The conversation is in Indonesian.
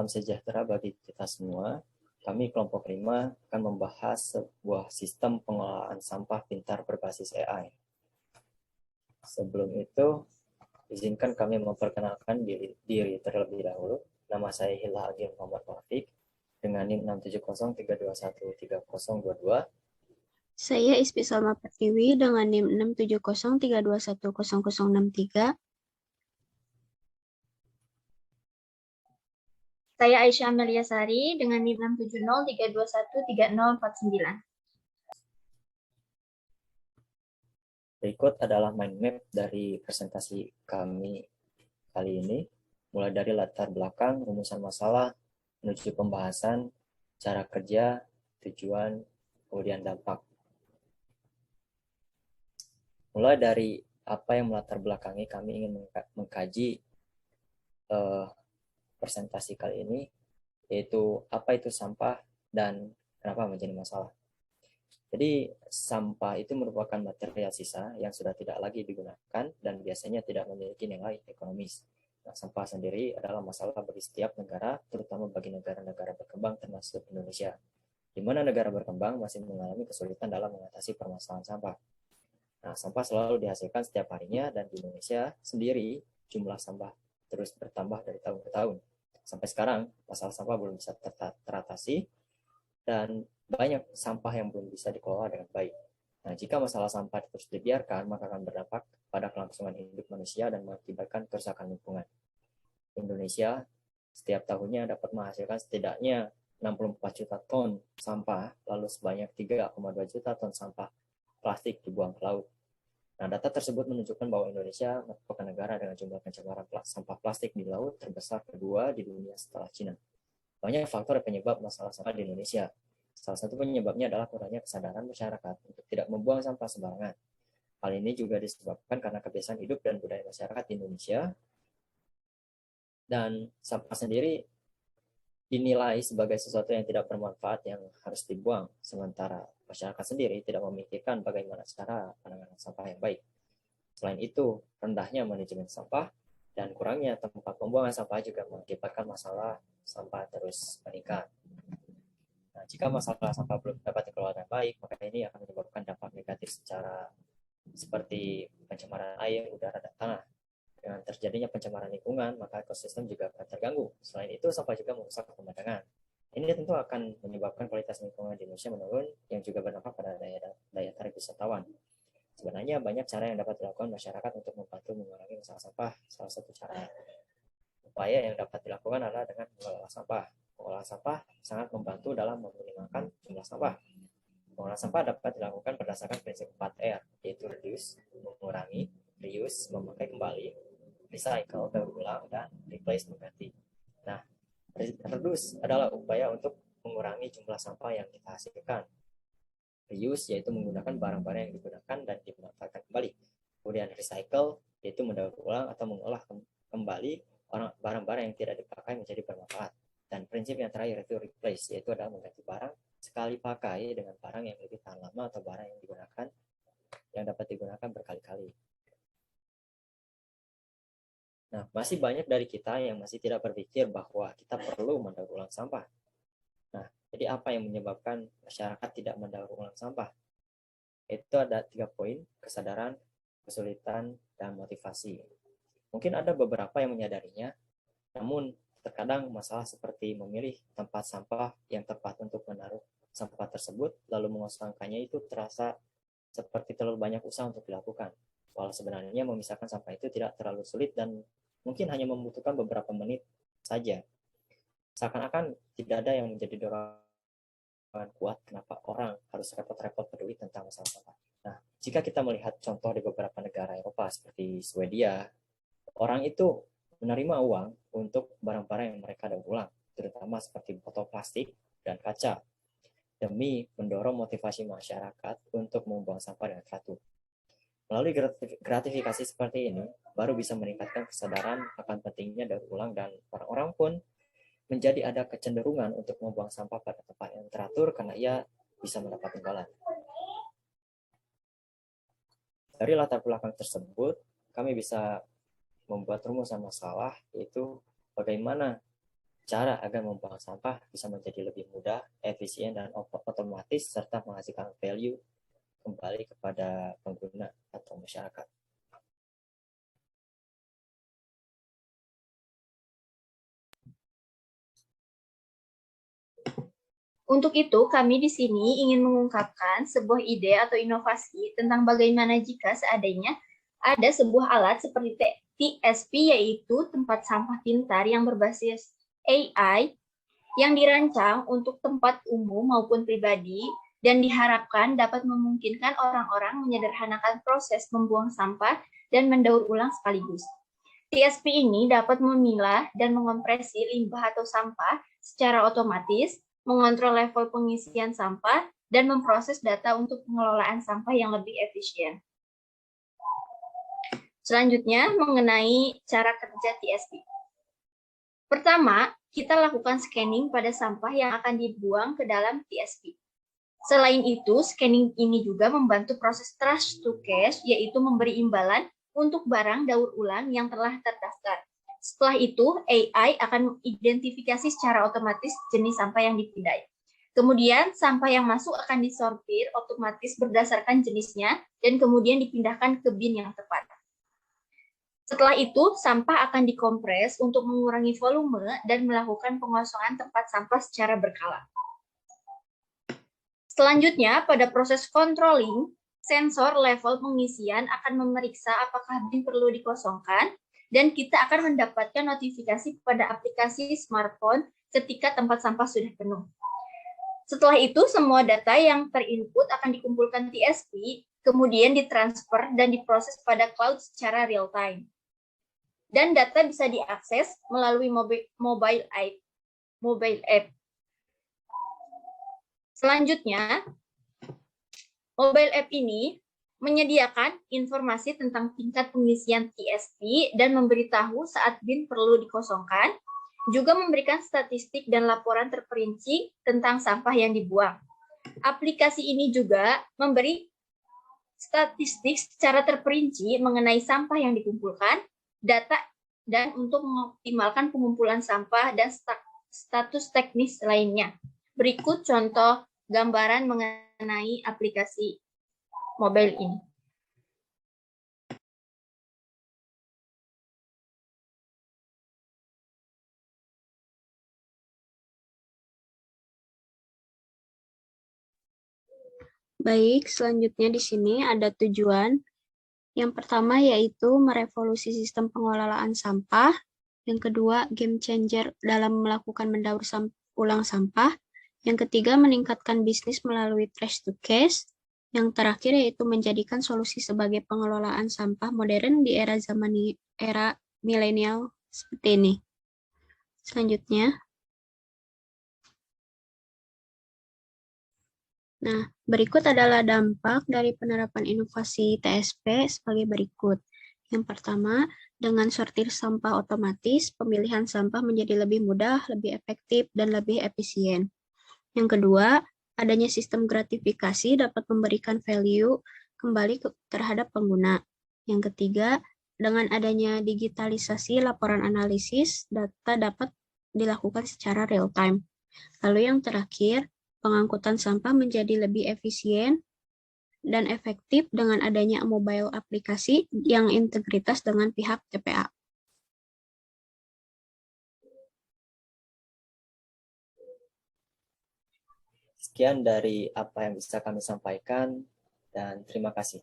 salam sejahtera bagi kita semua. Kami kelompok 5 akan membahas sebuah sistem pengelolaan sampah pintar berbasis AI. Sebelum itu, izinkan kami memperkenalkan diri terlebih dahulu. Nama saya Hilal Agil Muhammad Taufik dengan NIM 67032130022. Saya Ispi Salma Pertiwi dengan NIM 67032100063. Saya Aisyah Amelia Sari dengan NIM 67032130049. Berikut adalah mind map dari presentasi kami kali ini, mulai dari latar belakang, rumusan masalah, menuju pembahasan, cara kerja, tujuan, kemudian dampak. Mulai dari apa yang melatar belakangi, kami ingin mengkaji presentasi kali ini, yaitu apa itu sampah dan kenapa menjadi masalah. Jadi sampah itu merupakan material sisa yang sudah tidak lagi digunakan dan biasanya tidak memiliki nilai ekonomis. Nah, sampah sendiri adalah masalah bagi setiap negara, terutama bagi negara-negara berkembang termasuk Indonesia, di mana negara berkembang masih mengalami kesulitan dalam mengatasi permasalahan sampah. Nah, sampah selalu dihasilkan setiap harinya dan di Indonesia sendiri jumlah sampah terus bertambah dari tahun ke tahun. Sampai sekarang, masalah sampah belum bisa teratasi dan banyak sampah yang belum bisa dikelola dengan baik. Nah, jika masalah sampah terus dibiarkan, maka akan berdampak pada kelangsungan hidup manusia dan mengakibatkan kerusakan lingkungan. Indonesia setiap tahunnya dapat menghasilkan setidaknya 64 juta ton sampah, lalu sebanyak 3,2 juta ton sampah plastik dibuang ke laut. Nah, data tersebut menunjukkan bahwa Indonesia merupakan negara dengan jumlah pencemaran sampah plastik di laut terbesar kedua di dunia setelah Cina. Banyak faktor penyebab masalah sampah di Indonesia. Salah satu penyebabnya adalah kurangnya kesadaran masyarakat untuk tidak membuang sampah sembarangan. Hal ini juga disebabkan karena kebiasaan hidup dan budaya masyarakat di Indonesia. Dan sampah sendiri dinilai sebagai sesuatu yang tidak bermanfaat yang harus dibuang, sementara masyarakat sendiri tidak memikirkan bagaimana cara penanganan sampah yang baik. Selain itu, rendahnya manajemen sampah dan kurangnya tempat pembuangan sampah juga mengakibatkan masalah sampah terus meningkat. Nah, jika masalah sampah belum dapat dikelola dengan baik, maka ini akan menyebabkan dampak negatif seperti pencemaran air, udara, dan tanah. Dengan terjadinya pencemaran lingkungan, maka ekosistem juga akan terganggu. Selain itu, sampah juga merusak pemandangan. Ini tentu akan menyebabkan kualitas lingkungan di Indonesia menurun, yang juga berdampak pada daya tarik wisatawan. Sebenarnya banyak cara yang dapat dilakukan masyarakat untuk membantu mengurangi masalah sampah. Salah satu cara upaya yang dapat dilakukan adalah dengan mengelola sampah. Mengelola sampah sangat membantu dalam meminimalkan jumlah sampah. Pengelolaan sampah dapat dilakukan berdasarkan prinsip 4R, yaitu reduce, mengurangi, reuse, memakai kembali, recycle, daur ulang, dan replace, mengganti. Nah, reduce adalah upaya untuk mengurangi jumlah sampah yang kita hasilkan. Reuse yaitu menggunakan barang-barang yang digunakan dan dimanfaatkan kembali. Kemudian recycle yaitu mendaur ulang atau mengolah kembali barang-barang yang tidak dipakai menjadi bermanfaat. Dan prinsip yang terakhir itu replace, yaitu adalah mengganti barang sekali pakai dengan barang yang lebih tahan lama atau barang yang dapat digunakan berkali-kali. Nah, masih banyak dari kita yang masih tidak berpikir bahwa kita perlu mendaur ulang sampah. Nah, jadi apa yang menyebabkan masyarakat tidak mendaur ulang sampah? Itu ada 3 poin: kesadaran, kesulitan, dan motivasi. Mungkin ada beberapa yang menyadarinya, namun terkadang masalah seperti memilih tempat sampah yang tepat untuk menaruh sampah tersebut, lalu mengosongkannya itu terasa seperti terlalu banyak usaha untuk dilakukan. Walau sebenarnya memisahkan sampah itu tidak terlalu sulit dan mungkin hanya membutuhkan beberapa menit saja. Seakan-akan tidak ada yang menjadi dorongan kuat kenapa orang harus repot-repot peduli tentang masalah sampah. Nah, jika kita melihat contoh di beberapa negara Eropa seperti Swedia, orang itu menerima uang untuk barang-barang yang mereka daur ulang, terutama seperti botol plastik dan kaca, demi mendorong motivasi masyarakat untuk membuang sampah dengan teratur. Melalui gratifikasi seperti ini, baru bisa meningkatkan kesadaran akan pentingnya daur ulang dan orang-orang pun menjadi ada kecenderungan untuk membuang sampah pada tempat yang teratur karena ia bisa mendapat imbalan. Dari latar belakang tersebut, kami bisa membuat rumusan masalah, yaitu bagaimana cara agar membuang sampah bisa menjadi lebih mudah, efisien, dan otomatis, serta menghasilkan value kembali kepada pengguna atau masyarakat. Untuk itu, kami di sini ingin mengungkapkan sebuah ide atau inovasi tentang bagaimana jika seandainya ada sebuah alat seperti TSP, yaitu tempat sampah pintar yang berbasis AI, yang dirancang untuk tempat umum maupun pribadi, dan diharapkan dapat memungkinkan orang-orang menyederhanakan proses membuang sampah dan mendaur ulang sekaligus. TSP ini dapat memilah dan mengompresi limbah atau sampah secara otomatis, mengontrol level pengisian sampah, dan memproses data untuk pengelolaan sampah yang lebih efisien. Selanjutnya, mengenai cara kerja TSP. Pertama, kita lakukan scanning pada sampah yang akan dibuang ke dalam TSP. Selain itu, scanning ini juga membantu proses trash to cash, yaitu memberi imbalan untuk barang daur ulang yang telah terdaftar. Setelah itu, AI akan mengidentifikasi secara otomatis jenis sampah yang dipindai. Kemudian, sampah yang masuk akan disortir otomatis berdasarkan jenisnya dan kemudian dipindahkan ke bin yang tepat. Setelah itu, sampah akan dikompres untuk mengurangi volume dan melakukan pengosongan tempat sampah secara berkala. Selanjutnya, pada proses controlling, sensor level pengisian akan memeriksa apakah bin perlu dikosongkan, dan kita akan mendapatkan notifikasi kepada aplikasi smartphone ketika tempat sampah sudah penuh. Setelah itu, semua data yang terinput akan dikumpulkan TSP, kemudian ditransfer dan diproses pada cloud secara real-time. Dan data bisa diakses melalui mobile app. Selanjutnya, mobile app ini menyediakan informasi tentang tingkat pengisian TSP dan memberitahu saat bin perlu dikosongkan, juga memberikan statistik dan laporan terperinci tentang sampah yang dibuang. Aplikasi ini juga memberi statistik secara terperinci mengenai sampah yang dikumpulkan, data, dan untuk mengoptimalkan pengumpulan sampah dan status teknis lainnya. Berikut contoh gambaran mengenai aplikasi mobile ini. Baik, selanjutnya di sini ada tujuan. Yang pertama yaitu merevolusi sistem pengelolaan sampah. Yang kedua, game changer dalam melakukan mendaur ulang sampah. Yang ketiga, meningkatkan bisnis melalui trash to cash. Yang terakhir yaitu menjadikan solusi sebagai pengelolaan sampah modern di era milenial seperti ini. Selanjutnya. Nah, berikut adalah dampak dari penerapan inovasi TSP sebagai berikut. Yang pertama, dengan sortir sampah otomatis, pemilihan sampah menjadi lebih mudah, lebih efektif, dan lebih efisien. Yang kedua, adanya sistem gratifikasi dapat memberikan value kembali terhadap pengguna. Yang ketiga, dengan adanya digitalisasi laporan analisis, data dapat dilakukan secara real-time. Lalu yang terakhir, pengangkutan sampah menjadi lebih efisien dan efektif dengan adanya mobile aplikasi yang integritas dengan pihak TPA. Sekian dari apa yang bisa kami sampaikan, dan terima kasih.